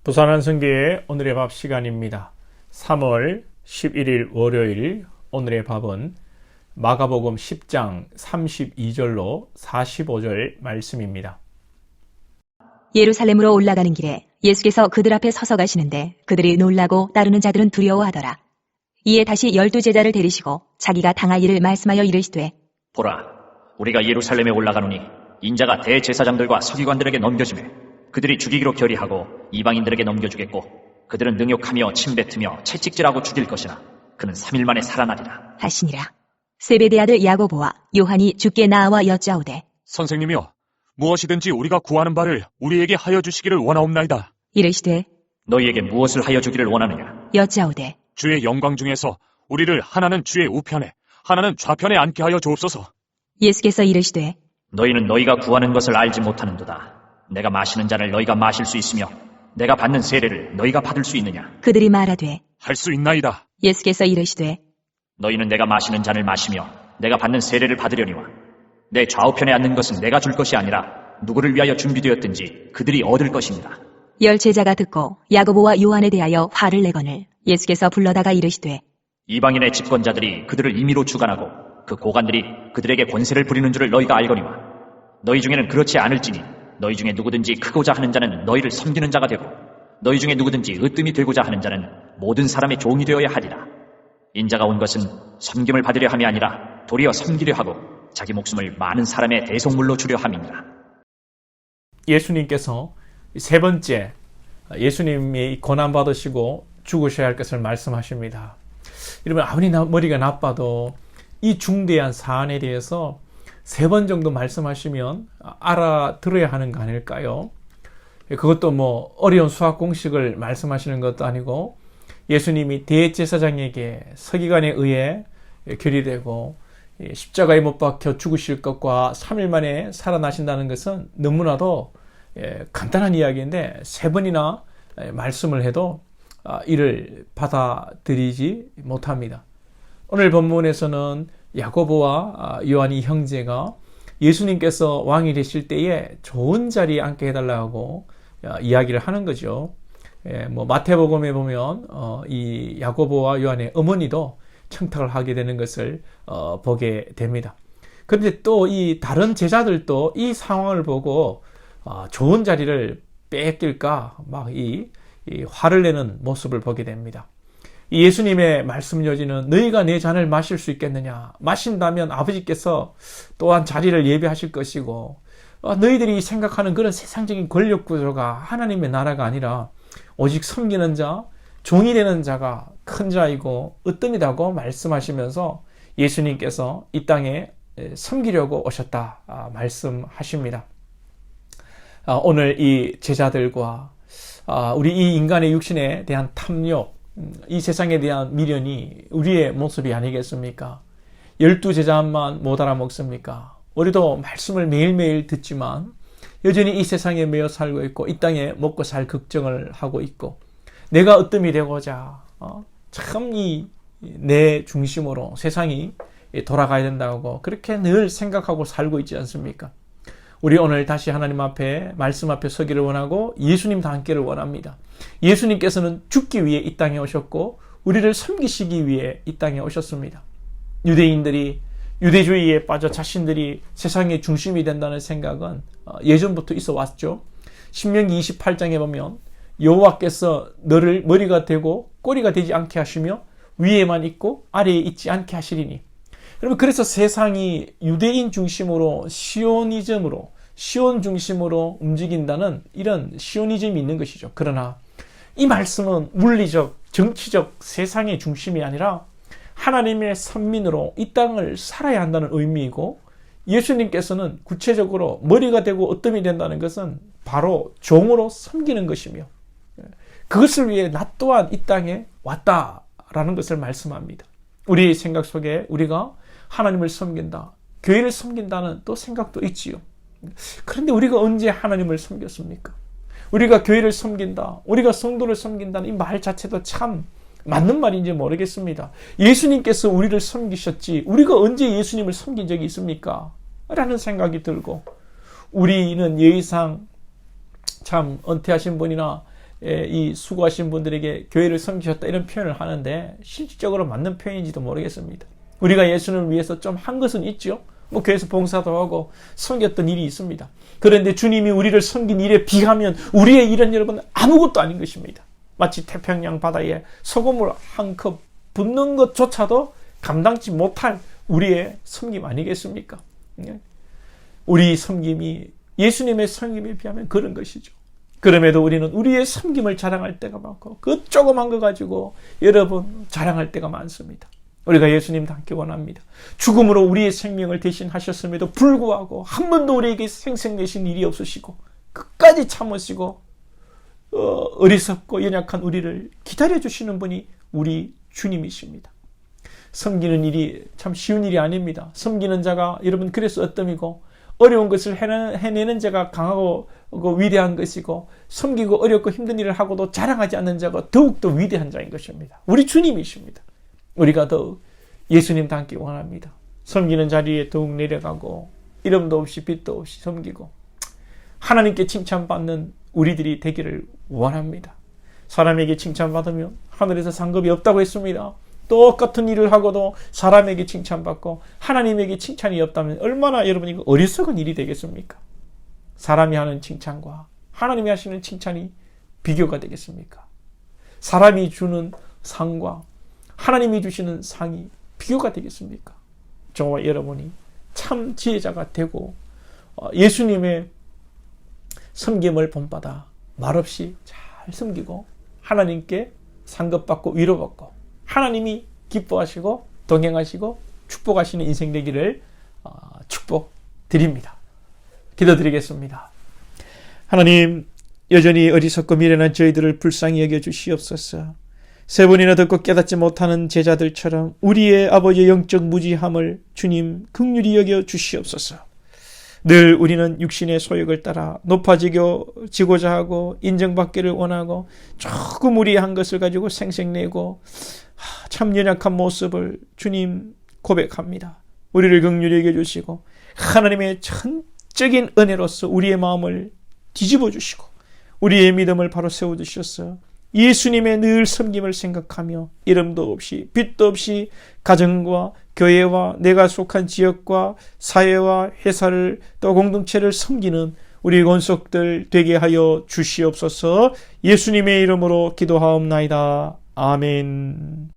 부산한성교회 오늘의 밥 시간입니다. 3월 11일 월요일 오늘의 밥은 마가복음 10장 32절로 45절 말씀입니다. 예루살렘으로 올라가는 길에 예수께서 그들 앞에 서서 가시는데 그들이 놀라고 따르는 자들은 두려워하더라. 이에 다시 12 제자를 데리시고 자기가 당할 일을 말씀하여 이르시되 보라, 우리가 예루살렘에 올라가노니 인자가 대제사장들과 서기관들에게 넘겨지매 그들이 죽이기로 결의하고 이방인들에게 넘겨주겠고 그들은 능욕하며 침뱉으며 채찍질하고 죽일 것이나 그는 3일 만에 살아나리라 하시니라. 세베대 아들 야고보와 요한이 주께 나와 여짜오되 선생님이여, 무엇이든지 우리가 구하는 바를 우리에게 하여 주시기를 원하옵나이다. 이르시되 너희에게 무엇을 하여 주기를 원하느냐? 여짜오되 주의 영광 중에서 우리를 하나는 주의 우편에 하나는 좌편에 앉게 하여 주옵소서. 예수께서 이르시되 너희는 너희가 구하는 것을 알지 못하는도다. 내가 마시는 잔을 너희가 마실 수 있으며 내가 받는 세례를 너희가 받을 수 있느냐? 그들이 말하되 할 수 있나이다. 예수께서 이르시되 너희는 내가 마시는 잔을 마시며 내가 받는 세례를 받으려니와 내 좌우편에 앉는 것은 내가 줄 것이 아니라 누구를 위하여 준비되었든지 그들이 얻을 것입니다. 10 제자가 듣고 야고보와 요한에 대하여 화를 내거늘 예수께서 불러다가 이르시되 이방인의 집권자들이 그들을 임의로 주관하고 그 고관들이 그들에게 권세를 부리는 줄을 너희가 알거니와 너희 중에는 그렇지 않을지니 너희 중에 누구든지 크고자 하는 자는 너희를 섬기는 자가 되고 너희 중에 누구든지 으뜸이 되고자 하는 자는 모든 사람의 종이 되어야 하리라. 인자가 온 것은 섬김을 받으려 함이 아니라 도리어 섬기려 하고 자기 목숨을 많은 사람의 대속물로 주려 함이니라. 예수님께서 세 번째 예수님이 고난받으시고 죽으셔야 할 것을 말씀하십니다. 이러면 아무리 머리가 나빠도 이 중대한 사안에 대해서 3번 정도 말씀하시면 알아들어야 하는 거 아닐까요? 그것도 뭐 어려운 수학 공식을 말씀하시는 것도 아니고 예수님이 대제사장에게 서기관에 의해 결의되고 십자가에 못 박혀 죽으실 것과 3일 만에 살아나신다는 것은 너무나도 간단한 이야기인데 3번이나 말씀을 해도 이를 받아들이지 못합니다. 오늘 본문에서는 야고보와 요한이 형제가 예수님께서 왕이 되실 때에 좋은 자리에 앉게 해달라고 이야기를 하는 거죠. 마태복음에 보면 이 야고보와 요한의 어머니도 청탁을 하게 되는 것을 보게 됩니다. 그런데 또 이 다른 제자들도 이 상황을 보고 좋은 자리를 뺏길까 막 이 화를 내는 모습을 보게 됩니다. 예수님의 말씀 요지는 너희가 내 잔을 마실 수 있겠느냐? 마신다면 아버지께서 또한 자리를 예비하실 것이고 너희들이 생각하는 그런 세상적인 권력 구조가 하나님의 나라가 아니라 오직 섬기는 자, 종이 되는 자가 큰 자이고 으뜸이라고 말씀하시면서 예수님께서 이 땅에 섬기려고 오셨다 말씀하십니다. 오늘 이 제자들과 우리 이 인간의 육신에 대한 탐욕, 이 세상에 대한 미련이 우리의 모습이 아니겠습니까? 12 제자만 못 알아먹습니까? 우리도 말씀을 매일매일 듣지만 여전히 이 세상에 매여 살고 있고 이 땅에 먹고 살 걱정을 하고 있고 내가 으뜸이 되고자 참 이 내 중심으로 세상이 돌아가야 된다고 그렇게 늘 생각하고 살고 있지 않습니까? 우리 오늘 다시 하나님 앞에 말씀 앞에 서기를 원하고 예수님과 함께를 원합니다. 예수님께서는 죽기 위해 이 땅에 오셨고 우리를 섬기시기 위해 이 땅에 오셨습니다. 유대인들이 유대주의에 빠져 자신들이 세상의 중심이 된다는 생각은 예전부터 있어 왔죠. 신명기 28장에 보면 여호와께서 너를 머리가 되고 꼬리가 되지 않게 하시며 위에만 있고 아래에 있지 않게 하시리니. 여러분, 그래서 세상이 유대인 중심으로 시오니즘으로 시온 중심으로 움직인다는 이런 시오니즘이 있는 것이죠. 그러나 이 말씀은 물리적, 정치적 세상의 중심이 아니라 하나님의 선민으로 이 땅을 살아야 한다는 의미이고 예수님께서는 구체적으로 머리가 되고 으뜸이 된다는 것은 바로 종으로 섬기는 것이며 그것을 위해 나 또한 이 땅에 왔다라는 것을 말씀합니다. 우리의 생각 속에 우리가 하나님을 섬긴다, 교회를 섬긴다는 또 생각도 있지요. 그런데 우리가 언제 하나님을 섬겼습니까? 우리가 교회를 섬긴다, 우리가 성도를 섬긴다는 이 말 자체도 참 맞는 말인지 모르겠습니다. 예수님께서 우리를 섬기셨지 우리가 언제 예수님을 섬긴 적이 있습니까? 라는 생각이 들고 우리는 예의상 참 은퇴하신 분이나 이 수고하신 분들에게 교회를 섬기셨다 이런 표현을 하는데 실질적으로 맞는 표현인지도 모르겠습니다. 우리가 예수님을 위해서 좀 한 것은 있죠. 뭐 교회에서 봉사도 하고 섬겼던 일이 있습니다. 그런데 주님이 우리를 섬긴 일에 비하면 우리의 일은 여러분 아무것도 아닌 것입니다. 마치 태평양 바다에 소금물 한 컵 붓는 것조차도 감당치 못할 우리의 섬김 아니겠습니까? 우리 섬김이 예수님의 섬김에 비하면 그런 것이죠. 그럼에도 우리는 우리의 섬김을 자랑할 때가 많고 그 조그만 거 가지고 여러분 자랑할 때가 많습니다. 우리가 예수님 닮기 원합니다. 죽음으로 우리의 생명을 대신하셨음에도 불구하고 한 번도 우리에게 생색내신 일이 없으시고 끝까지 참으시고 어리석고 연약한 우리를 기다려주시는 분이 우리 주님이십니다. 섬기는 일이 참 쉬운 일이 아닙니다. 섬기는 자가 여러분 그래서 어뜸이고 어려운 것을 해내는 자가 강하고 위대한 것이고 섬기고 어렵고 힘든 일을 하고도 자랑하지 않는 자가 더욱더 위대한 자인 것입니다. 우리 주님이십니다. 우리가 더욱 예수님 닮기 원합니다. 섬기는 자리에 더욱 내려가고 이름도 없이 빛도 없이 섬기고 하나님께 칭찬받는 우리들이 되기를 원합니다. 사람에게 칭찬받으면 하늘에서 상급이 없다고 했습니다. 똑같은 일을 하고도 사람에게 칭찬받고 하나님에게 칭찬이 없다면 얼마나 여러분 이거 어리석은 일이 되겠습니까? 사람이 하는 칭찬과 하나님이 하시는 칭찬이 비교가 되겠습니까? 사람이 주는 상과 하나님이 주시는 상이 비교가 되겠습니까? 저와 여러분이 참 지혜자가 되고 예수님의 섬김을 본받아 말없이 잘 섬기고 하나님께 상급받고 위로받고 하나님이 기뻐하시고 동행하시고 축복하시는 인생 되기를 축복드립니다. 기도드리겠습니다. 하나님, 여전히 어리석고 미련한 저희들을 불쌍히 여겨주시옵소서. 세 번이나 듣고 깨닫지 못하는 제자들처럼 우리의 아버지의 영적 무지함을 주님 긍휼히 여겨 주시옵소서. 늘 우리는 육신의 소욕을 따라 높아지고자 하고 인정받기를 원하고 조금 우리의 것을 가지고 생색내고 참 연약한 모습을 주님 고백합니다. 우리를 긍휼히 여겨주시고 하나님의 전적인 은혜로서 우리의 마음을 뒤집어 주시고 우리의 믿음을 바로 세워주셔서 예수님의 늘 섬김을 생각하며 이름도 없이 빛도 없이 가정과 교회와 내가 속한 지역과 사회와 회사를 또 공동체를 섬기는 우리 권속들 되게 하여 주시옵소서. 예수님의 이름으로 기도하옵나이다. 아멘.